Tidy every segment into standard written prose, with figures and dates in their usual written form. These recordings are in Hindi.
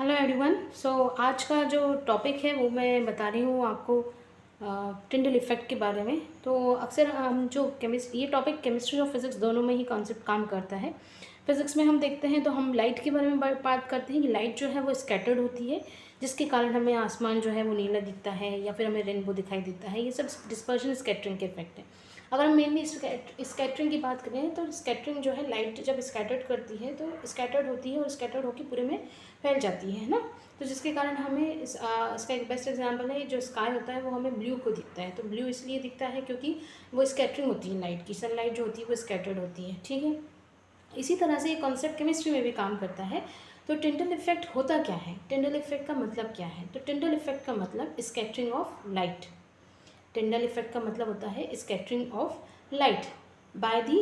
Hello everyone. आज का जो टॉपिक है वो मैं बता रही हूँ आपको टिंडल इफ़ेक्ट के बारे में। तो अक्सर हम जो ये टॉपिक केमिस्ट्री और फिज़िक्स दोनों में ही कॉन्सेप्ट काम करता है। फिज़िक्स में हम देखते हैं तो हम लाइट के बारे में बात करते हैं कि लाइट जो है वो स्कैटर्ड होती है, जिसके कारण हमें आसमान जो है वो नीला दिखता है या फिर हमें रेनबो दिखाई देता है। ये सब डिस्पर्शन स्कैटरिंग के इफेक्ट है। अगर हम मेनली स्कैटरिंग की बात करें तो स्कैटरिंग जो है, लाइट जब स्कैटर्ड करती है तो स्कैटर्ड होती है और स्कैटर्ड होकर पूरे में फैल जाती है ना। तो जिसके कारण हमें इसका एक बेस्ट एग्जांपल है, जो स्काई होता है वो हमें ब्लू को दिखता है। तो ब्लू इसलिए दिखता है क्योंकि वो स्कैटरिंग होती है लाइट की, सनलाइट जो होती है वो स्कैटर्ड होती है। ठीक है, इसी तरह से ये कॉन्सेप्ट केमिस्ट्री में भी काम करता है। तो टिंडल इफेक्ट होता क्या है, टिंडल इफेक्ट का मतलब क्या है? तो टिंडल इफेक्ट का मतलब scattering of light. Tyndall effect का मतलब होता है scattering of light by the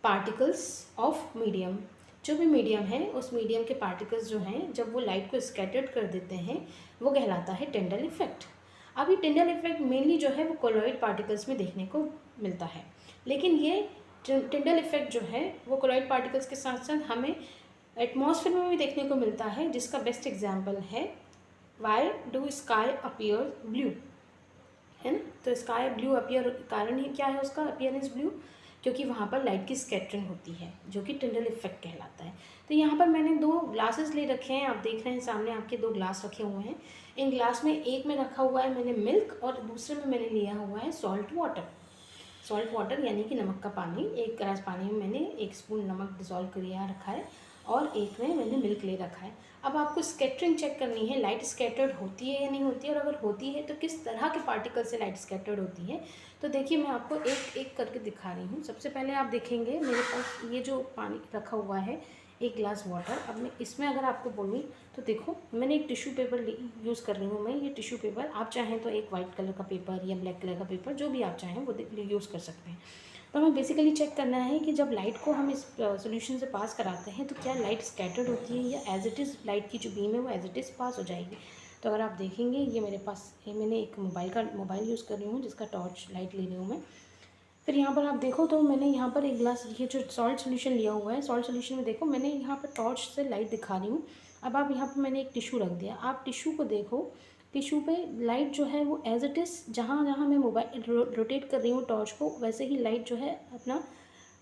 particles of medium. जो भी मीडियम है उस मीडियम के पार्टिकल्स जो हैं, जब वो लाइट को स्कैटर्ड कर देते हैं, वो कहलाता है टिंडल इफेक्ट। अब ये टिंडल इफेक्ट मेनली जो है वो कोलॉइड पार्टिकल्स में देखने को मिलता है। लेकिन ये टिंडल इफेक्ट जो है वो कोलॉइड पार्टिकल्स के साथ साथ हमें एटमॉस्फेयर में भी देखने को मिलता है, जिसका बेस्ट एग्जाम्पल है why do sky appear blue, है ना। तो स्काई ब्लू अपीयर, कारण ही क्या है उसका अपीयरेंस ब्लू? क्योंकि वहाँ पर लाइट की स्कैटरिंग होती है, जो कि टिंडल इफेक्ट कहलाता है। तो यहाँ पर मैंने दो ग्लासेस ले रखे हैं, आप देख रहे हैं सामने आपके दो ग्लास रखे हुए हैं। इन ग्लास में एक में रखा हुआ है मैंने मिल्क और दूसरे में मैंने लिया हुआ है सॉल्ट वाटर। सॉल्ट वाटर यानी कि नमक का पानी। एक गिलास पानी में मैंने 1 स्पून नमक डिज़ोल्व किया रखा है और एक में मैंने मिल्क ले रखा है। अब आपको स्कैटरिंग चेक करनी है, लाइट स्कैटर्ड होती है या नहीं होती है, और अगर होती है तो किस तरह के पार्टिकल से लाइट स्कैटर्ड होती है। तो देखिए, मैं आपको एक एक करके दिखा रही हूँ। सबसे पहले आप देखेंगे मेरे पास ये जो पानी रखा हुआ है, 1 गिलास वाटर। अब मैं इसमें अगर आपको बोलूँ तो देखो, मैंने एक टिश्यू पेपर यूज़ कर रही हूँ। मैं ये टिश्यू पेपर, आप चाहें तो एक वाइट कलर का पेपर या ब्लैक कलर का पेपर, जो भी आप चाहें वो यूज़ कर सकते हैं। तो हमें बेसिकली चेक करना है कि जब लाइट को हम इस सॉल्यूशन से पास कराते हैं तो क्या लाइट स्कैटर्ड होती है या एज इट इज़ लाइट की जो बीम है वो एज इट इज़ पास हो जाएगी। तो अगर आप देखेंगे, ये मेरे पास ये मैंने एक मोबाइल यूज़ कर रही हूँ, जिसका टॉर्च लाइट ले रही हूँ मैं। फिर यहाँ पर आप देखो तो मैंने यहाँ पर एक गिलास ये जो सॉल्ट सोल्यूशन लिया हुआ है, सॉल्ट सोल्यूशन में देखो मैंने यहाँ पर टॉर्च से लाइट दिखा रही हूँ। अब आप यहाँ पर मैंने एक टिश्यू रख दिया, आप टिश्यू को देखो, टिश्यू पे लाइट जो है वो एज इट इज़, जहाँ जहाँ मैं मोबाइल रोटेट कर रही हूँ टॉर्च को, वैसे ही लाइट जो है अपना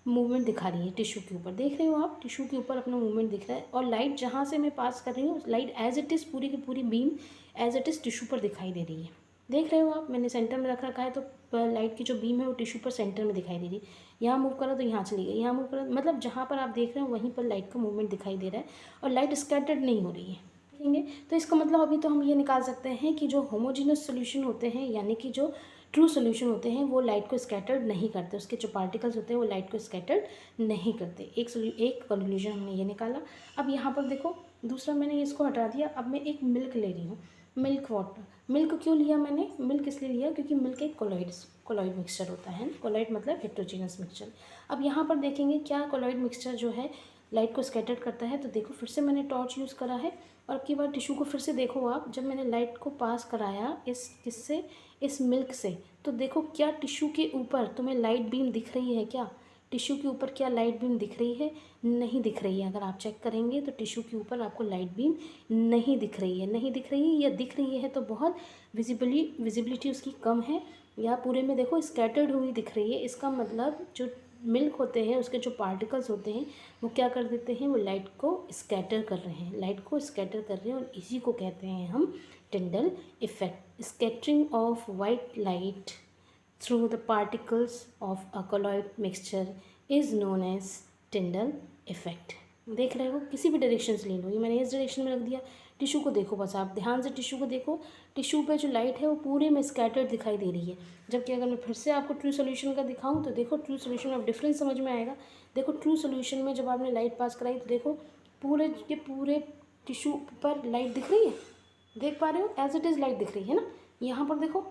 मूवमेंट दिखा रही है टिश्यू के ऊपर। देख रहे हो आप, टिश्यू के ऊपर अपना मूवमेंट दिख रहा है, और लाइट जहाँ से मैं पास कर रही हूँ, लाइट एज इट इज़ पूरी की पूरी beam as it is tissue पर दिखाई दे रही है। देख रहे हो आप, मैंने सेंटर में रख रखा है, तो लाइट की जो बीम है वो टिश्यू पर सेंटर में दिखाई दे रही है। यहाँ मूव करा तो यहाँ चली गई, यहाँ मूव करा, मतलब जहाँ पर आप देख रहे हो वहीं पर लाइट का मूवमेंट दिखाई दे रहा है, और लाइट स्कैटर्ड नहीं हो रही है। देखेंगे तो इसका मतलब अभी तो हम ये निकाल सकते हैं कि जो होमोजीनस सोल्यूशन होते हैं, यानी कि जो ट्रू सोल्यूशन होते हैं, वो लाइट को स्कैटर्ड नहीं करते। उसके जो पार्टिकल्स होते हैं वो लाइट को स्कैटर्ड नहीं करते। एक कंक्लूजन हमने ये निकाला। अब यहाँ पर देखो, दूसरा मैंने इसको हटा दिया। अब मैं एक मिल्क ले रही हूँ, मिल्क वाटर। मिल्क क्यों लिया मैंने? मिल्क इसलिए लिया क्योंकि मिल्क एक कोलॉइड मिक्सचर होता है। कोलॉइड मतलब हेट्रोजीनस मिक्सचर। अब यहाँ पर देखेंगे क्या कोलॉइड मिक्सचर जो है लाइट को स्कैटर्ड करता है। तो देखो, फिर से मैंने टॉर्च यूज़ करा है, और अब की बार टिश्यू को फिर से देखो आप, जब मैंने लाइट को पास कराया किससे, इस मिल्क से, तो देखो क्या टिश्यू के ऊपर तुम्हें लाइट बीम दिख रही है? क्या टिश्यू के ऊपर क्या लाइट बीम दिख रही है? नहीं दिख रही है। अगर आप चेक करेंगे तो टिश्यू के ऊपर आपको लाइट बीम नहीं दिख रही है। नहीं दिख रही है, या दिख रही है तो बहुत विजिबिलिटी उसकी कम है, या पूरे में देखो स्कैटर्ड हुई दिख रही है। इसका मतलब जो मिल्क होते हैं, उसके जो पार्टिकल्स होते हैं, वो क्या कर देते हैं, वो लाइट को स्कैटर कर रहे हैं, लाइट को स्कैटर कर रहे हैं, और इसी को कहते हैं हम Tyndall effect. Scattering of white light through the particles of a colloid mixture is known as Tyndall effect. देख रहे हो, किसी भी डायरेक्शन से ले लो, ये मैंने इस डायरेक्शन में रख दिया। टिश्यू को देखो, बस आप ध्यान से टिश्यू को देखो, टिश्यू पे जो लाइट है वो पूरे में स्कैटर्ड दिखाई दे रही है। जबकि अगर मैं फिर से आपको ट्रू सोल्यूशन का दिखाऊं तो देखो, ट्रू सोल्यूशन में डिफरेंस समझ में आएगा। देखो, ट्रू सोल्यूशन में जब आपने लाइट पास कराई तो देखो पूरे टिश्यू पर लाइट दिख रही है। देख पा रहे हो, एज इट इज़ लाइट दिख रही है ना। यहाँ पर देखो,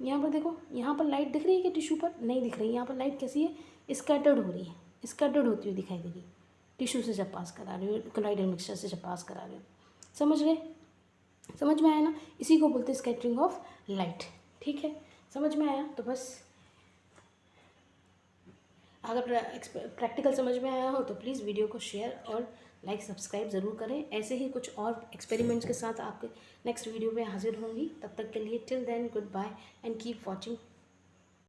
यहाँ पर देखो, यहाँ पर लाइट दिख रही है कि टिश्यू पर नहीं दिख रही है। यहाँ पर लाइट कैसी है, स्कैटर्ड हो रही है, स्कैटर्ड होती हुई दिखाई दे रही है टिश्यू से जब पास करा रहे हो, कोलॉइडल मिक्सचर से जब पास करा रहे हो। समझ गए? समझ में आया ना? इसी को बोलते हैं स्कैटरिंग ऑफ लाइट। ठीक है, समझ में आया तो बस। अगर प्रैक्टिकल समझ में आया हो तो प्लीज़ वीडियो को शेयर और लाइक सब्सक्राइब ज़रूर करें। ऐसे ही कुछ और एक्सपेरिमेंट्स के साथ आपके नेक्स्ट वीडियो में हाजिर होंगी। तब तक के लिए till then goodbye and keep watching